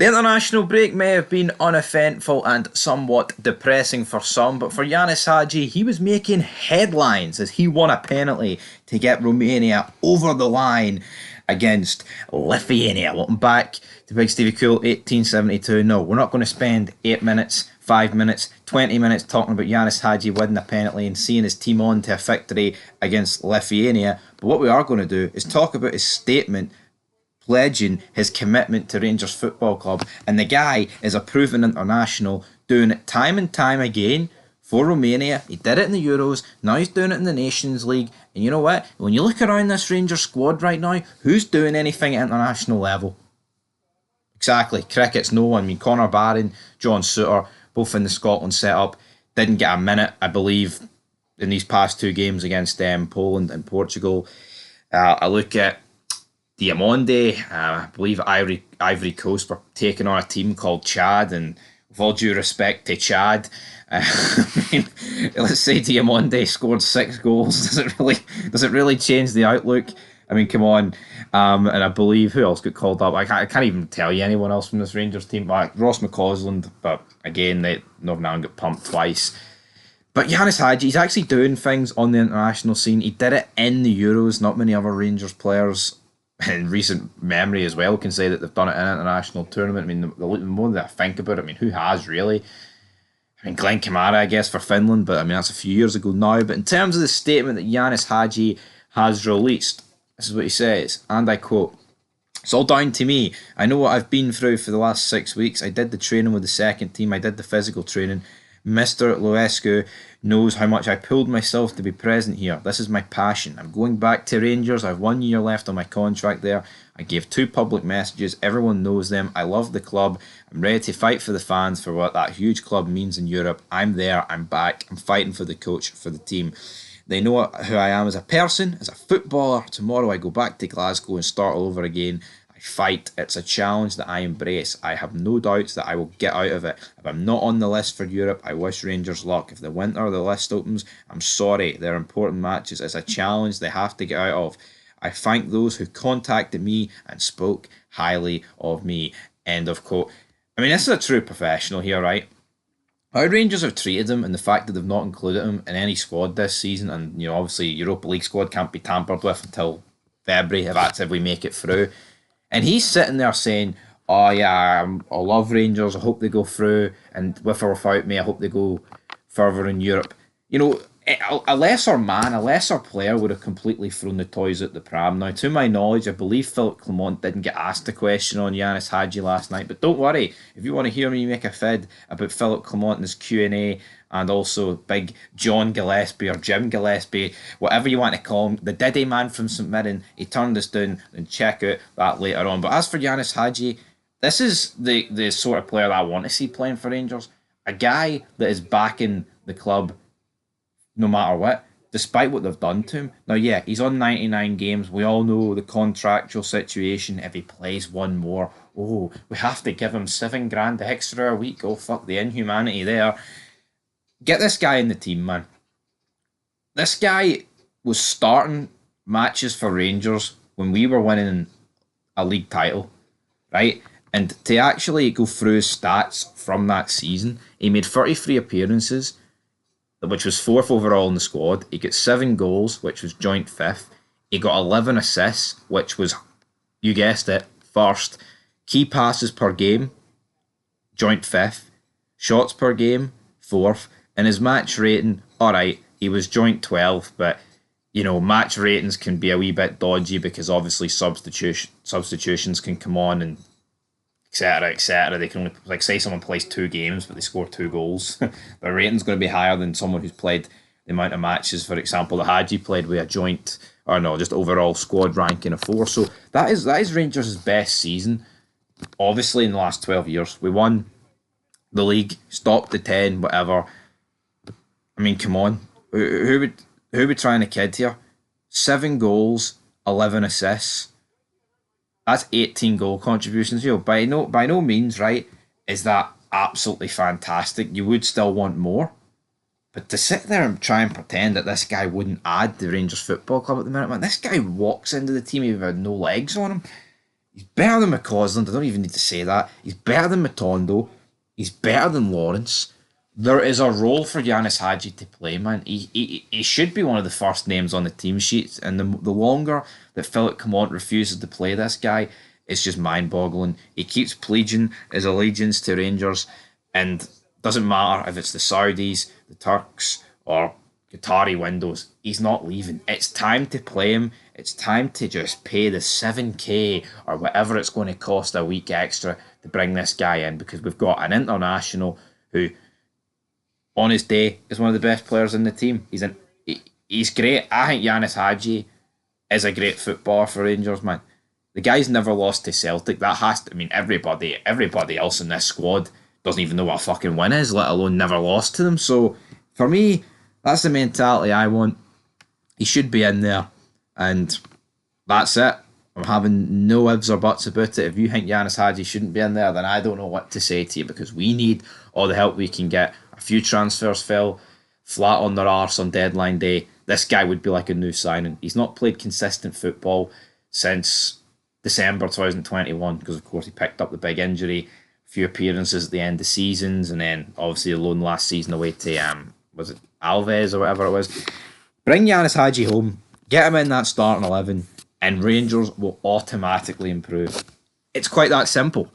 The international break may have been uneventful and somewhat depressing for some, but for Ianis Hagi, he was making headlines as he won a penalty to get Romania over the line against Lithuania. Looking back to Big Stevie Cool 1872, no, we're not going to spend 8 minutes, 5 minutes, 20 minutes talking about Ianis Hagi winning a penalty and seeing his team on to a victory against Lithuania. But what we are going to do is talk about his statement pledging his commitment to Rangers Football Club. And the guy is a proven international, doing it time and time again for Romania. He did it in the Euros, now he's doing it in the Nations League. And you know what? When you look around this Rangers squad right now, who's doing anything at international level? Exactly, cricket's no one. I mean, Connor Barron, John Souttar, both in the Scotland setup, didn't get a minute, I believe, in these past two games against Poland and Portugal. I look at Diamonde, I believe Ivory Coast were taking on a team called Chad, and with all due respect to Chad, I mean, let's say Diamonde scored 6 goals. Does it really change the outlook? I mean, come on. And I believe, who else got called up? I can't even tell you anyone else from this Rangers team. Like Ross McCausland, but again, Northern Ireland got pumped twice. But Ianis Hagi, he's actually doing things on the international scene. He did it in the Euros. Not many other Rangers players in recent memory as well can say that they've done it in an international tournament. I mean, the more that I think about it, I mean, who has really? I mean, Glenn Kamara, I guess, for Finland, but I mean, that's a few years ago now. But in terms of the statement that Ianis Hagi has released, this is what he says, and I quote, "It's all down to me. I know what I've been through for the last 6 weeks. I did the training with the second team. I did the physical training. Mr. Loescu knows how much I pulled myself to be present here. This is my passion. I'm going back to Rangers. I have 1 year left on my contract there. I gave 2 public messages. Everyone knows them. I love the club. I'm ready to fight for the fans, for what that huge club means in Europe. I'm there. I'm back. I'm fighting for the coach, for the team. They know who I am as a person, as a footballer. Tomorrow I go back to Glasgow and start all over again. Fight. It's a challenge that I embrace. I have no doubts that I will get out of it. If I'm not on the list for Europe, I wish Rangers luck. If the winter the list opens, I'm sorry. They're important matches. It's a challenge they have to get out of. I thank those who contacted me and spoke highly of me." End of quote. I mean, this is a true professional here, right? How Rangers have treated him and the fact that they've not included him in any squad this season, and you know, obviously Europa League squad can't be tampered with until February, if we make it through. And he's sitting there saying, "Oh yeah, I love Rangers. I hope they go through, and with or without me, I hope they go further in Europe." You know, a lesser man, a lesser player would have completely thrown the toys at the pram. Now, to my knowledge, I believe Philip Clement didn't get asked a question on Ianis Hagi last night. But don't worry, if you want to hear me make a fid about Philip Clement and his Q&A, and also big John Gillespie or Jim Gillespie, whatever you want to call him, the Diddy man from St Mirren, he turned us down, and check out that later on. But as for Ianis Hagi, this is the sort of player that I want to see playing for Rangers. A guy that is backing the club no matter what, despite what they've done to him. Now, yeah, he's on 99 games. We all know the contractual situation. If he plays one more, oh, we have to give him $7,000 extra a week. Oh, fuck the inhumanity there. Get this guy in the team, man. This guy was starting matches for Rangers when we were winning a league title, right? And to actually go through his stats from that season, he made 33 appearances, which was 4th overall in the squad. He got 7 goals, which was joint 5th. He got 11 assists, which was, you guessed it, 1st. Key passes per game, joint 5th. Shots per game, 4th. And his match rating, alright, he was joint 12th, but you know, match ratings can be a wee bit dodgy because obviously substitutions can come on and etc, etc. They can only, like, say someone plays 2 games but they score 2 goals. Their rating's going to be higher than someone who's played the amount of matches. For example, the Haji played with a joint, or no, just overall squad ranking of 4. So that is Rangers' best season, obviously, in the last 12 years. We won the league, stopped the 10, whatever. I mean, come on. Who would trying to kid here? 7 goals, 11 assists. That's 18 goal contributions. You know, by no means, right, is that absolutely fantastic. You would still want more. But to sit there and try and pretend that this guy wouldn't add the Rangers Football Club at the minute, man, this guy walks into the team even with no legs on him. He's better than McCausland. I don't even need to say that. He's better than Matondo. He's better than Lawrence. There is a role for Ianis Hagi to play, man. He should be one of the first names on the team sheets, and the longer that Philip Clement refuses to play this guy, it's just mind-boggling. He keeps pledging his allegiance to Rangers, and doesn't matter if it's the Saudis, the Turks, or Qatari windows, he's not leaving. It's time to play him. It's time to just pay the 7k or whatever it's going to cost a week extra to bring this guy in, because we've got an international who, on his day, is one of the best players in the team. He's great. I think Ianis Hagi is a great footballer for Rangers, man. The guy's never lost to Celtic. That has to, I mean, everybody else in this squad doesn't even know what a fucking win is, let alone never lost to them. So for me, that's the mentality I want. He should be in there, and that's it. I'm having no ifs or buts about it. If you think Ianis Hagi shouldn't be in there, then I don't know what to say to you, because we need all the help we can get. A few transfers fell flat on their arse on deadline day. This guy would be like a new signing. He's not played consistent football since December 2021, because of course he picked up the big injury, a few appearances at the end of seasons, and then obviously a loan last season away to was it Alves or whatever it was. Bring Ianis Hagi home, get him in that starting 11, and Rangers will automatically improve. It's quite that simple.